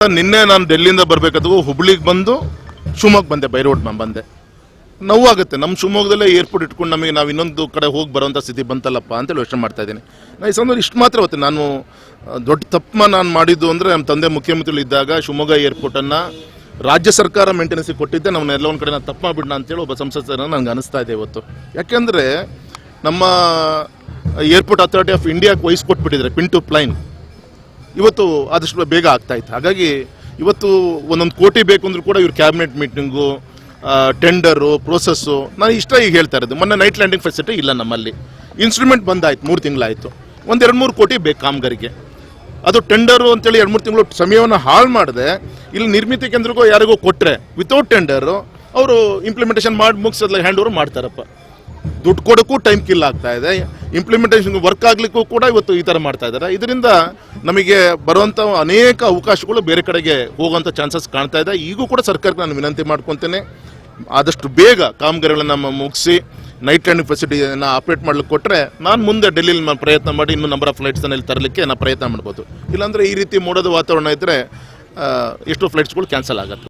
ನಿನ್ನೆ ನಾನು ಡೆಲ್ಲಿಯಿಂದ ಬರಬೇಕಾದ್ರು ಹುಬ್ಳಿಗೆ ಬಂದು ಶಿವಮೊಗ್ಗ ಬಂದೆ, ಬೈ ರೋಡ್ ಬಂದೆ. ನೋವಾಗುತ್ತೆ, ನಮ್ಮ ಶಿವಮೊಗ್ಗದಲ್ಲೇ ಏರ್ಪೋರ್ಟ್ ಇಟ್ಕೊಂಡು ನಮಗೆ ನಾವು ಇನ್ನೊಂದು ಕಡೆ ಹೋಗಿ ಬರೋಂಥ ಸ್ಥಿತಿ ಬಂತಲ್ಲಪ್ಪ ಅಂತೇಳಿ ಯೋಚನೆ ಮಾಡ್ತಾ ಇದ್ದೀನಿ. ನಾನು ಈ ಸಂದರ್ಭ ಇಷ್ಟು ಮಾತ್ರ ಹೊತ್ತೆ ನಾನು ದೊಡ್ಡ ತಪ್ಪು ನಾನು ಮಾಡಿದ್ದು ಅಂದರೆ ನಮ್ಮ ತಂದೆ ಮುಖ್ಯಮಂತ್ರಿಗಳು ಇದ್ದಾಗ ಶಿವಮೊಗ್ಗ ಏರ್ಪೋರ್ಟನ್ನು ರಾಜ್ಯ ಸರ್ಕಾರ ಮೇಂಟೆನೆನ್ಸಿಗೆ ಕೊಟ್ಟಿದ್ದೆ. ನಾವು ಎಲ್ಲ ಒಂದು ಕಡೆ ನಾನು ತಪ್ಪು ಮಾಡಿಬಿಡೋಣ ಅಂತೇಳಿ ಒಬ್ಬ ಸಂಸದರನ್ನು ನನಗೆ ಅನಿಸ್ತಾ ಇದೆ ಇವತ್ತು. ಯಾಕೆಂದರೆ ನಮ್ಮ ಏರ್ಪೋರ್ಟ್ ಅಥಾರಿಟಿ ಆಫ್ ಇಂಡಿಯಾಕ್ಕೆ ವಹಿಸ್ಕೊಟ್ಬಿಟ್ಟಿದ್ದಾರೆ ಪಿನ್ ಟು ಪ್ಲೈನ್. ಇವತ್ತು ಆದಷ್ಟು ಬೇಗ ಆಗ್ತಾಯಿತ್ತು. ಹಾಗಾಗಿ ಇವತ್ತು ಒಂದೊಂದು ಕೋಟಿ ಬೇಕು ಅಂದರೂ ಕೂಡ ಇವ್ರು ಕ್ಯಾಬಿನೆಟ್ ಮೀಟಿಂಗು, ಟೆಂಡರು, ಪ್ರೋಸೆಸ್ಸು. ನಾನು ಇಷ್ಟ ಈಗ ಹೇಳ್ತಾ ಇರೋದು, ಮೊನ್ನೆ ನೈಟ್ ಲ್ಯಾಂಡಿಂಗ್ ಫೆಸಿಲಿಟಿ ಇಲ್ಲ ನಮ್ಮಲ್ಲಿ. ಇನ್ಸ್ಟ್ರೂಮೆಂಟ್ ಬಂದಾಯ್ತು, 3 ತಿಂಗಳಾಯಿತು. 1-2-3 ಕೋಟಿ ಬೇಕು ಕಾಮಗಾರಿಗೆ. ಅದು ಟೆಂಡರು ಅಂತೇಳಿ 2-3 ತಿಂಗಳು ಸಮಯವನ್ನು ಹಾಳು ಮಾಡಿದೆ. ಇಲ್ಲಿ ನಿರ್ಮಿತಿ ಕೇಂದ್ರಕ್ಕೋ ಯಾರಿಗೋ ಕೊಟ್ಟರೆ ವಿತೌಟ್ ಟೆಂಡರು ಅವರು ಇಂಪ್ಲಿಮೆಂಟೇಷನ್ ಮಾಡಿ ಮುಗಿಸೋದ್ಲ ಹ್ಯಾಂಡ್ ಓವರ್ ಮಾಡ್ತಾರಪ್ಪ. ದುಡ್ಡು ಕೊಡೋಕ್ಕೂ ಟೈಮ್ ಕಿಲ್ ಆಗ್ತಾ ಇದೆ, ಇಂಪ್ಲಿಮೆಂಟೇಷನ್ ವರ್ಕ್ ಆಗಲಿಕ್ಕೂ ಕೂಡ ಇವತ್ತು ಈ ಥರ ಮಾಡ್ತಾ ಇದ್ದಾರೆ. ಇದರಿಂದ ನಮಗೆ ಬರುವಂಥ ಅನೇಕ ಅವಕಾಶಗಳು ಬೇರೆ ಕಡೆಗೆ ಹೋಗುವಂಥ ಚಾನ್ಸಸ್ ಕಾಣ್ತಾ ಇದೆ. ಈಗೂ ಕೂಡ ಸರ್ಕಾರಕ್ಕೆ ನಾನು ವಿನಂತಿ ಮಾಡ್ಕೊತೇನೆ, ಆದಷ್ಟು ಬೇಗ ಕಾಮಗಾರಿಗಳನ್ನು ಮುಗಿಸಿ ನೈಟ್ ಲ್ಯಾಂಡಿಂಗ್ ಫೆಸಿಲಿಟಿಯನ್ನು ಆಪ್ರೇಟ್ ಮಾಡ್ಲಿಕ್ಕೆ ಕೊಟ್ಟರೆ ನಾನು ಮುಂದೆ ಡೆಲ್ಲಿಲಿ ಪ್ರಯತ್ನ ಮಾಡಿ ಇನ್ನೂ ನಂಬರ್ ಆಫ್ ಫ್ಲೈಟ್ಸನ್ನು ಇಲ್ಲಿ ತರಲಿಕ್ಕೆ ನಾನು ಪ್ರಯತ್ನ ಮಾಡ್ಬೋದು. ಇಲ್ಲಾಂದರೆ ಈ ರೀತಿ ಮೋಡದ ವಾತಾವರಣ ಇದ್ದರೆ ಎಷ್ಟೋ ಫ್ಲೈಟ್ಸ್ಗಳು ಕ್ಯಾನ್ಸಲ್ ಆಗುತ್ತೆ.